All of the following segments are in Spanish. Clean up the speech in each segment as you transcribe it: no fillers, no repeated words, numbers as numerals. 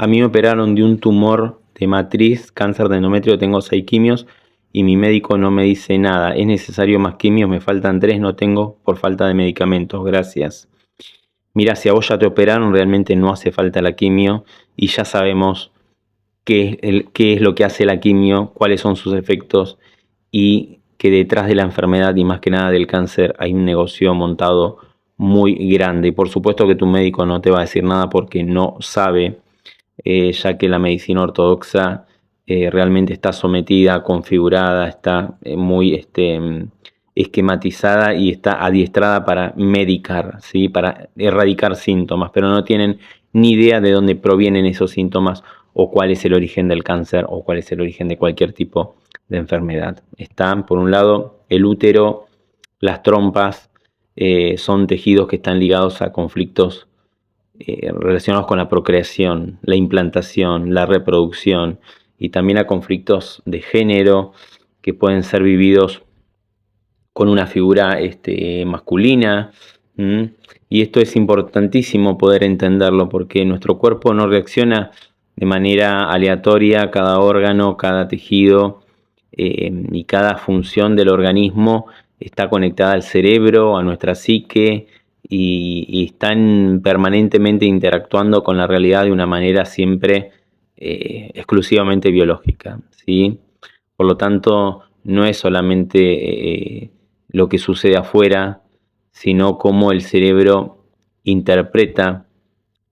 A mí me operaron de un tumor de matriz, cáncer de endometrio, tengo 6 quimios y mi médico no me dice nada. ¿Es necesario más quimios? Me faltan 3, no tengo por falta de medicamentos. Gracias. Mira, si a vos ya te operaron, realmente no hace falta la quimio y ya sabemos qué es lo que hace la quimio, cuáles son sus efectos y que detrás de la enfermedad y más que nada del cáncer hay un negocio montado muy grande. Y por supuesto que tu médico no te va a decir nada porque no sabe, ya que la medicina ortodoxa realmente está sometida, configurada, está muy esquematizada y está adiestrada para medicar, ¿sí? Para erradicar síntomas, pero no tienen ni idea de dónde provienen esos síntomas o cuál es el origen del cáncer o cuál es el origen de cualquier tipo de enfermedad. Están, por un lado, el útero, las trompas, son tejidos que están ligados a conflictos relacionados con la procreación, la implantación, la reproducción y también a conflictos de género que pueden ser vividos con una figura masculina. Y esto es importantísimo poder entenderlo porque nuestro cuerpo no reacciona de manera aleatoria a cada órgano, cada tejido y cada función del organismo está conectada al cerebro, a nuestra psique y están permanentemente interactuando con la realidad de una manera siempre exclusivamente biológica, ¿sí? Por lo tanto, no es solamente lo que sucede afuera, sino cómo el cerebro interpreta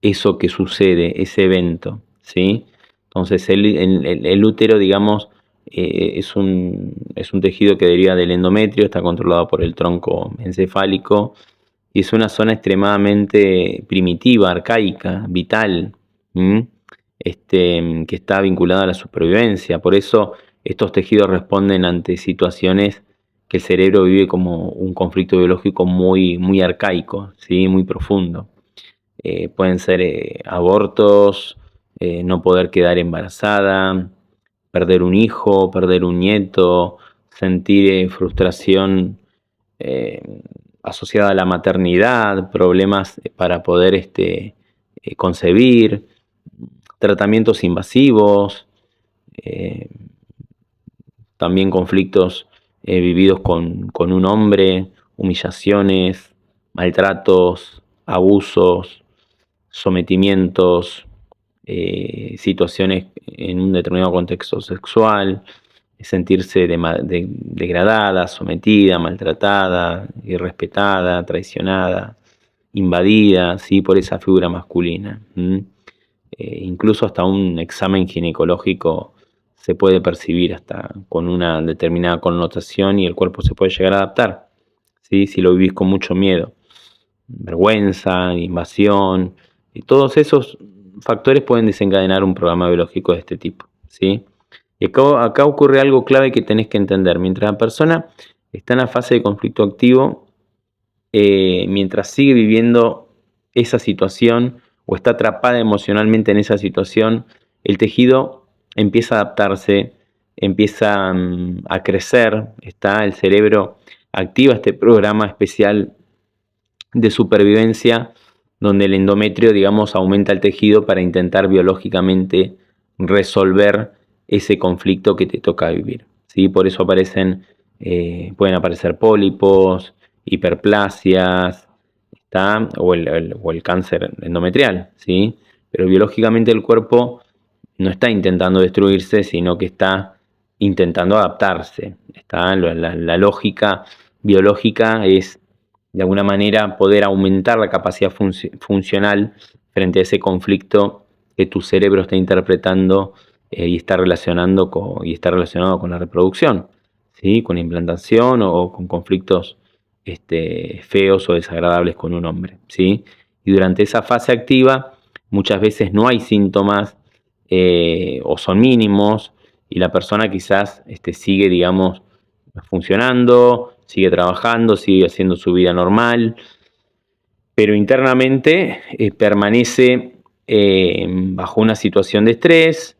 eso que sucede, ese evento, ¿sí? Entonces el útero, digamos, es un tejido que deriva del endometrio, está controlado por el tronco encefálico y es una zona extremadamente primitiva, arcaica, vital, que está vinculada a la supervivencia. Por eso estos tejidos responden ante situaciones que el cerebro vive como un conflicto biológico muy, muy arcaico, ¿sí? Muy profundo. Pueden ser abortos, no poder quedar embarazada, perder un hijo, perder un nieto, sentir frustración asociada a la maternidad, problemas para poder concebir, tratamientos invasivos, eh, también conflictos vividos con un hombre, humillaciones, maltratos, abusos, sometimientos, situaciones en un determinado contexto sexual, sentirse degradada, sometida, maltratada, irrespetada, traicionada, invadida, ¿sí? Por esa figura masculina. Incluso hasta un examen ginecológico se puede percibir hasta con una determinada connotación y el cuerpo se puede llegar a adaptar, ¿sí? Si lo vivís con mucho miedo, vergüenza, invasión, y todos esos factores pueden desencadenar un programa biológico de este tipo, ¿sí? Y acá ocurre algo clave que tenés que entender. Mientras la persona está en la fase de conflicto activo, mientras sigue viviendo esa situación o está atrapada emocionalmente en esa situación, el tejido empieza a adaptarse, empieza a crecer, el cerebro activa este programa especial de supervivencia donde el endometrio, digamos, aumenta el tejido para intentar biológicamente resolver ese conflicto que te toca vivir, ¿sí? Por eso pueden aparecer pólipos, hiperplasias, ¿está? O el cáncer endometrial, ¿sí? Pero biológicamente el cuerpo no está intentando destruirse, sino que está intentando adaptarse. La lógica biológica es, de alguna manera, poder aumentar la capacidad funcional frente a ese conflicto que tu cerebro está interpretando y está relacionado con la reproducción, ¿sí? Con la implantación o con conflictos feos o desagradables con un hombre, ¿sí? Y durante esa fase activa muchas veces no hay síntomas o son mínimos y la persona quizás sigue, digamos, funcionando, sigue trabajando, sigue haciendo su vida normal, pero internamente permanece bajo una situación de estrés,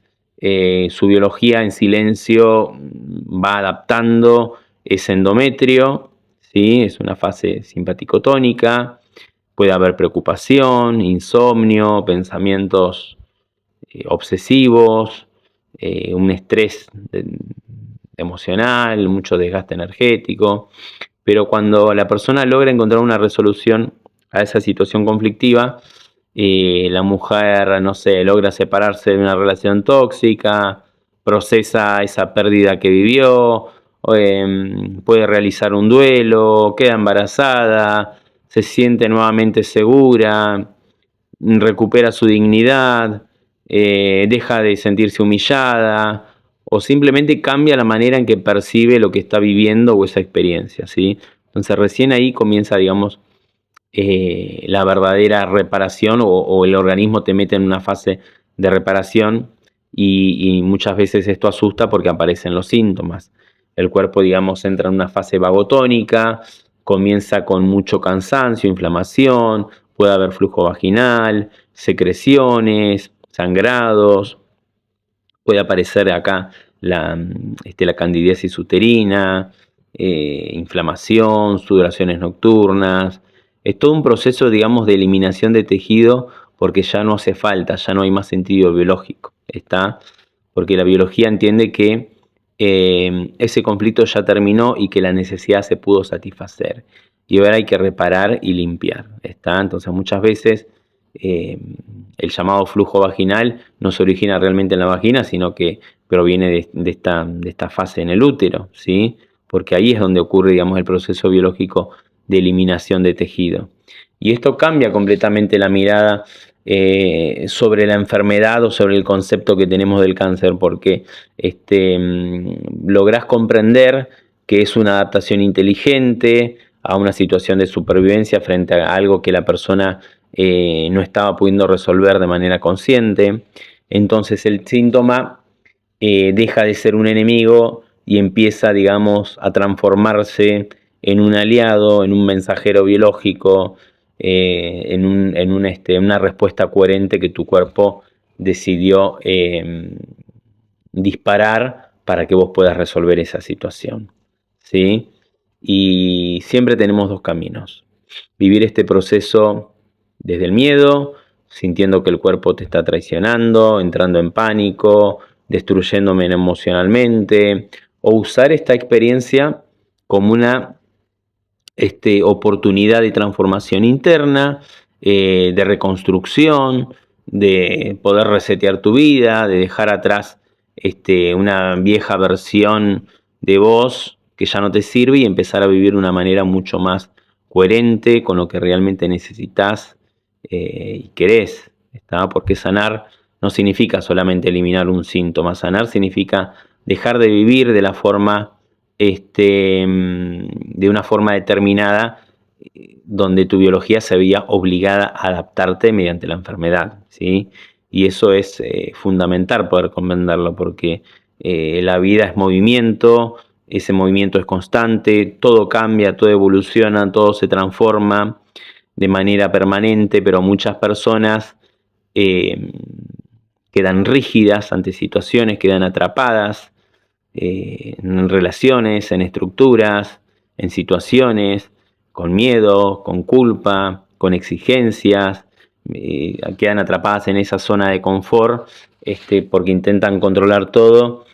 su biología en silencio va adaptando ese endometrio, ¿sí? Es una fase simpaticotónica, puede haber preocupación, insomnio, pensamientos obsesivos, un estrés emocional, mucho desgaste energético. Pero cuando la persona logra encontrar una resolución a esa situación conflictiva, la mujer, no sé, logra separarse de una relación tóxica, procesa esa pérdida que vivió, puede realizar un duelo, queda embarazada, se siente nuevamente segura, recupera su dignidad, deja de sentirse humillada o simplemente cambia la manera en que percibe lo que está viviendo o esa experiencia, ¿sí? Entonces recién ahí comienza, digamos, la verdadera reparación o el organismo te mete en una fase de reparación y muchas veces esto asusta porque aparecen los síntomas. El cuerpo, digamos, entra en una fase vagotónica, comienza con mucho cansancio, inflamación, puede haber flujo vaginal, secreciones, sangrados, puede aparecer acá la candidiasis uterina, inflamación, sudoraciones nocturnas. Es todo un proceso, digamos, de eliminación de tejido porque ya no hace falta, ya no hay más sentido biológico, ¿está? Porque la biología entiende que ese conflicto ya terminó y que la necesidad se pudo satisfacer. Y ahora hay que reparar y limpiar, ¿está? Entonces muchas veces el llamado flujo vaginal no se origina realmente en la vagina, sino que proviene de esta fase en el útero, ¿sí? Porque ahí es donde ocurre, digamos, el proceso biológico de eliminación de tejido. Y esto cambia completamente la mirada sobre la enfermedad o sobre el concepto que tenemos del cáncer, porque lográs comprender que es una adaptación inteligente a una situación de supervivencia frente a algo que la persona no estaba pudiendo resolver de manera consciente. Entonces el síntoma deja de ser un enemigo y empieza, digamos, a transformarse en un aliado, en un mensajero biológico, en una respuesta coherente que tu cuerpo decidió disparar para que vos puedas resolver esa situación, ¿sí? Y siempre tenemos dos caminos. Vivir este proceso desde el miedo, sintiendo que el cuerpo te está traicionando, entrando en pánico, destruyéndome emocionalmente, o usar esta experiencia como una oportunidad de transformación interna, de reconstrucción, de poder resetear tu vida, de dejar atrás una vieja versión de vos que ya no te sirve y empezar a vivir de una manera mucho más coherente con lo que realmente necesitas y querés, ¿está? Porque sanar no significa solamente eliminar un síntoma, sanar significa dejar de vivir de la forma de una forma determinada donde tu biología se veía obligada a adaptarte mediante la enfermedad, ¿sí? Y eso es fundamental poder comprenderlo porque la vida es movimiento, ese movimiento es constante, todo cambia, todo evoluciona, todo se transforma de manera permanente, pero muchas personas quedan rígidas ante situaciones, quedan atrapadas en relaciones, en estructuras, en situaciones, con miedo, con culpa, con exigencias, quedan atrapadas en esa zona de confort porque intentan controlar todo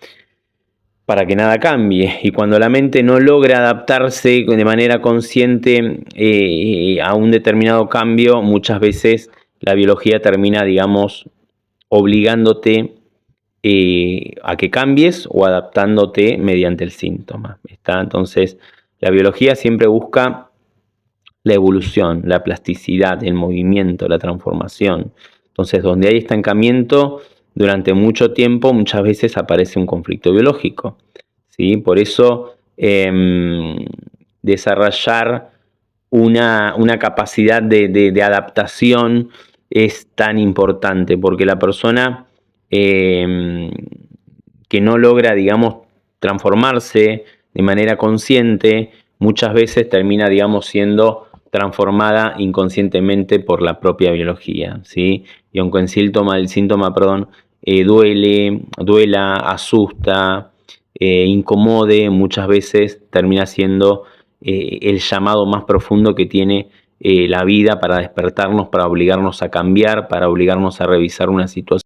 para que nada cambie. Y cuando la mente no logra adaptarse de manera consciente a un determinado cambio, muchas veces la biología termina, digamos, obligándote a que cambies o adaptándote mediante el síntoma, ¿está? Entonces, la biología siempre busca la evolución, la plasticidad, el movimiento, la transformación. Entonces, donde hay estancamiento, durante mucho tiempo, muchas veces aparece un conflicto biológico, ¿sí? Por eso, desarrollar una capacidad de adaptación es tan importante, porque la persona que no logra, digamos, transformarse de manera consciente, muchas veces termina, digamos, siendo transformada inconscientemente por la propia biología, ¿sí? Y aunque el síntoma, duela, asusta, incomode, muchas veces termina siendo el llamado más profundo que tiene la vida para despertarnos, para obligarnos a cambiar, para obligarnos a revisar una situación.